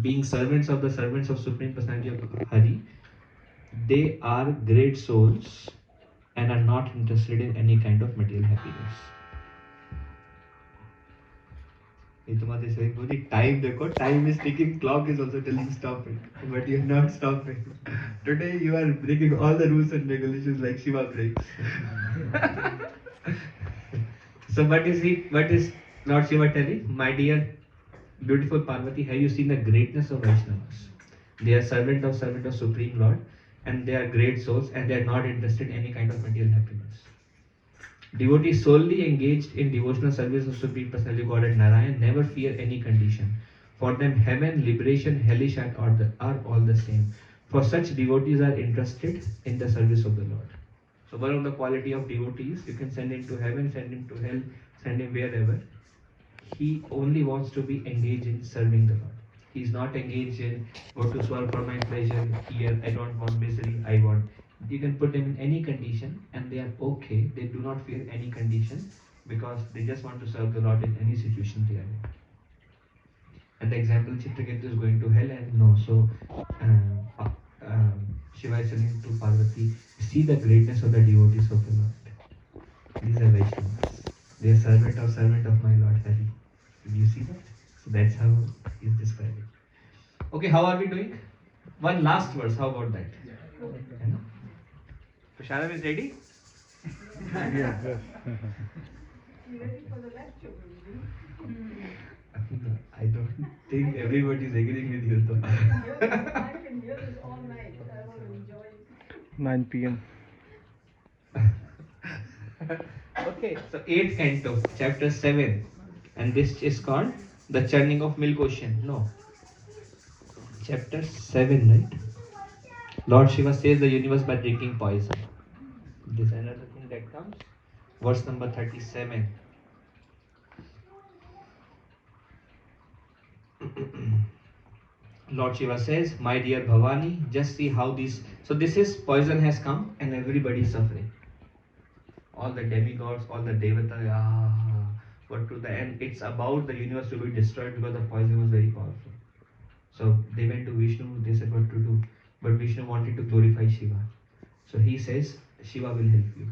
being servants of Supreme Personality of Hari, they are great souls and are not interested in any kind of material happiness. Time देखो, time is ticking, clock is also telling stop it, but you are not stopping. Today you are breaking all the rules and regulations like Shiva breaks. So what is Lord Shiva telling? My dear beautiful Parvati, have you seen the greatness of Vaishnavas? They are servant of Supreme Lord, and they are great souls, and they are not interested in any kind of material happiness. Devotees solely engaged in devotional service of Supreme Personality Godhead Narayan never fear any condition. For them, heaven, liberation, hellish are all the same. For such devotees are interested in the service of the Lord. So one of the quality of devotees, you can send him to heaven, send him to hell, send him wherever. He only wants to be engaged in serving the Lord. He is not engaged in go to Swarg for my pleasure here. I don't want misery. I want. You can put them in any condition, and they are okay. They do not fear any condition because they just want to serve the Lord in any situation they are in. And the example Chitraketu is going to hell, and no. So Shiva is telling to Parvati, see the greatness of the devotees of the Lord. These are Vaishnavas. They are servant of my Lord Hari. Do you see that? So that's how he is describing. Okay, how are we doing? One last verse. How about that? Yeah. Prashadam is ready? Yes. You ready for the lecture, Guruji? I don't think everybody is agreeing with you though. I can hear this all night. I want to enjoy it. 9 p.m. Okay, so 8th canto, chapter 7, and this is called the churning of milk ocean. No, chapter 7, right? Lord Shiva saves the universe by drinking poison. This is another thing that comes. Verse number 37. Lord Shiva says, my dear Bhavani, just see how this. So this is poison has come and everybody is suffering. All the demigods, all the devata, what to the end. It's about the universe to be destroyed because the poison was very powerful. So they went to Vishnu, they said what to do. But Vishnu wanted to glorify Shiva. So he says, Shiva will help you.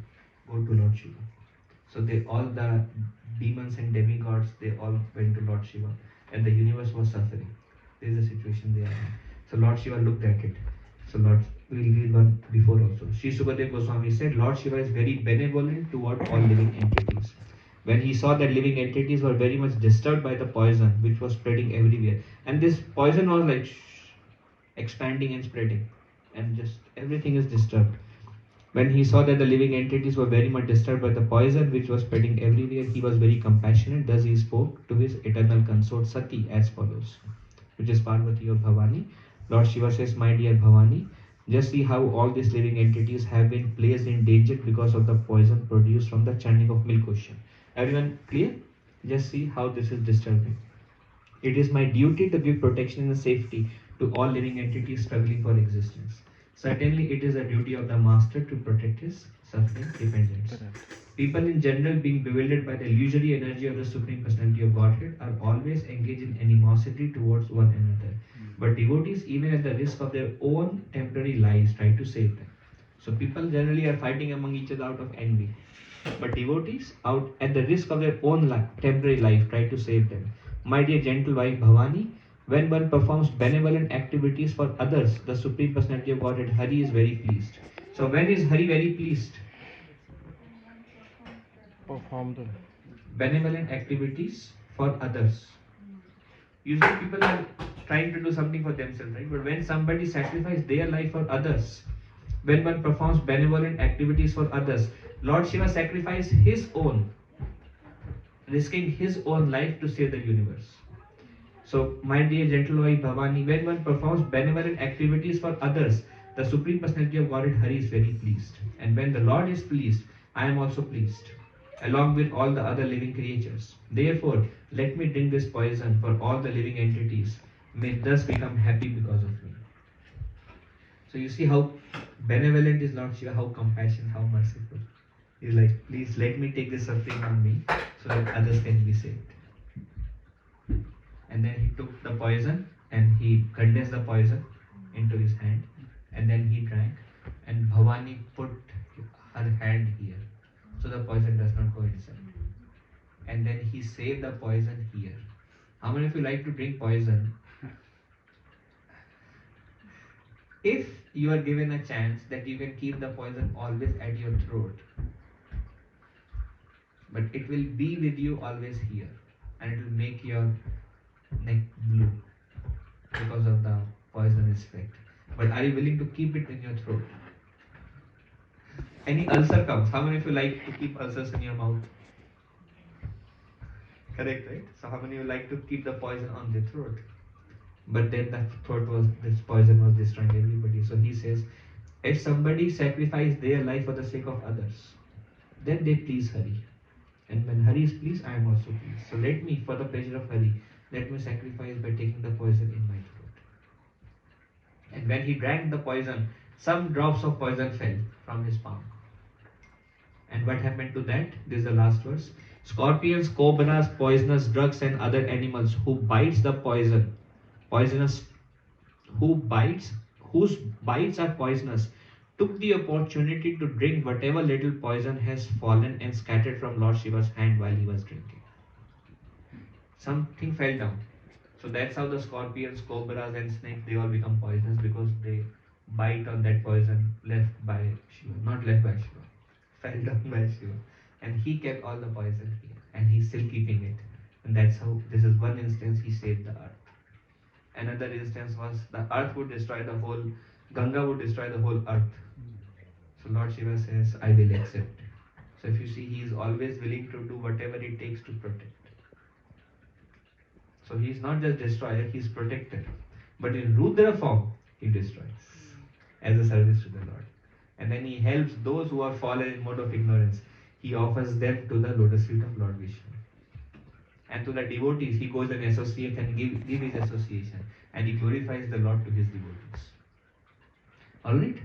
Go to Lord Shiva. So they all the demons and demigods, they all went to Lord Shiva. And the universe was suffering. This is the situation they are in. So Lord Shiva looked at it. So Lord, we'll read one before also. Sri Sukadev Goswami said, Lord Shiva is very benevolent toward all living entities. When he saw that living entities were very much disturbed by the poison which was spreading everywhere, and this poison was like expanding and spreading, and just everything is disturbed. When he saw that the living entities were very much disturbed by the poison which was spreading everywhere, he was very compassionate. Thus he spoke to his eternal consort Sati as follows, which is Parvati or Bhavani. Lord Shiva says, my dear Bhavani, just see how all these living entities have been placed in danger because of the poison produced from the churning of milk ocean. Everyone clear? Just see how this is disturbing. It is my duty to give protection and safety to all living entities struggling for existence. Certainly, it is a duty of the master to protect his suffering dependents. People in general, being bewildered by the illusory energy of the Supreme Personality of Godhead, are always engaged in animosity towards one another. But devotees, even at the risk of their own temporary lives, try to save them. So people generally are fighting among each other out of envy. But devotees, out at the risk of their own temporary life, try to save them. My dear gentle wife Bhavani, when one performs benevolent activities for others, the Supreme Personality of Godhead Hari is very pleased. So when is Hari very pleased? Perform them. Benevolent activities for others. Usually people are trying to do something for themselves, right? But when somebody sacrifices their life for others, when one performs benevolent activities for others, Lord Shiva sacrificed his own, risking his own life to save the universe. So, my dear gentle wife Bhavani, when one performs benevolent activities for others, the Supreme Personality of Godhead Hari is very pleased. And when the Lord is pleased, I am also pleased, along with all the other living creatures. Therefore, let me drink this poison for all the living entities, may thus become happy because of me. So you see how benevolent is Lord Shiva, how compassionate, how merciful. He's like, please let me take this suffering on me so that others can be saved. And then he took the poison and he condensed the poison into his hand, and then he drank, and Bhavani put her hand here, so the poison does not go inside. And then he saved the poison here. How many of you like to drink poison? If you are given a chance that you can keep the poison always at your throat, but it will be with you always here, and it will make your neck blue because of the poisonous effect. But are you willing to keep it in your throat? Any ulcer comes. How many of you like to keep ulcers in your mouth? Correct, right? So how many of you like to keep the poison on the throat? But then the thought was this poison was destroying everybody. So he says, if somebody sacrificed their life for the sake of others, then they please Hari. And when Hari is pleased, I am also pleased. So let me, for the pleasure of Hari, let me sacrifice by taking the poison in my throat. And when he drank the poison, some drops of poison fell from his palm. And what happened to that? This is the last verse. Scorpions, cobras, poisonous drugs, and other animals who bites the poisonous, whose bites are poisonous, took the opportunity to drink whatever little poison has fallen and scattered from Lord Shiva's hand while he was drinking. Something fell down. So that's how the scorpions, cobras, and snakes, they all become poisonous, because they bite on that poison left by Shiva, not left by Shiva, fell down by Shiva. And he kept all the poison here, and he's still keeping it. And that's how, this is one instance he saved the earth. Another instance was the earth would destroy the whole, Ganga would destroy the whole earth. So Lord Shiva says, I will accept. So if you see, he is always willing to do whatever it takes to protect. So he is not just destroyer, he is protector. But in Rudra form, he destroys as a service to the Lord. And then he helps those who are fallen in mode of ignorance. He offers them to the lotus feet of Lord Vishnu. And to the devotees, he goes and associates and give his association. And he glorifies the Lord to his devotees. Alright?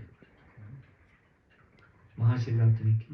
Mahashivratri ki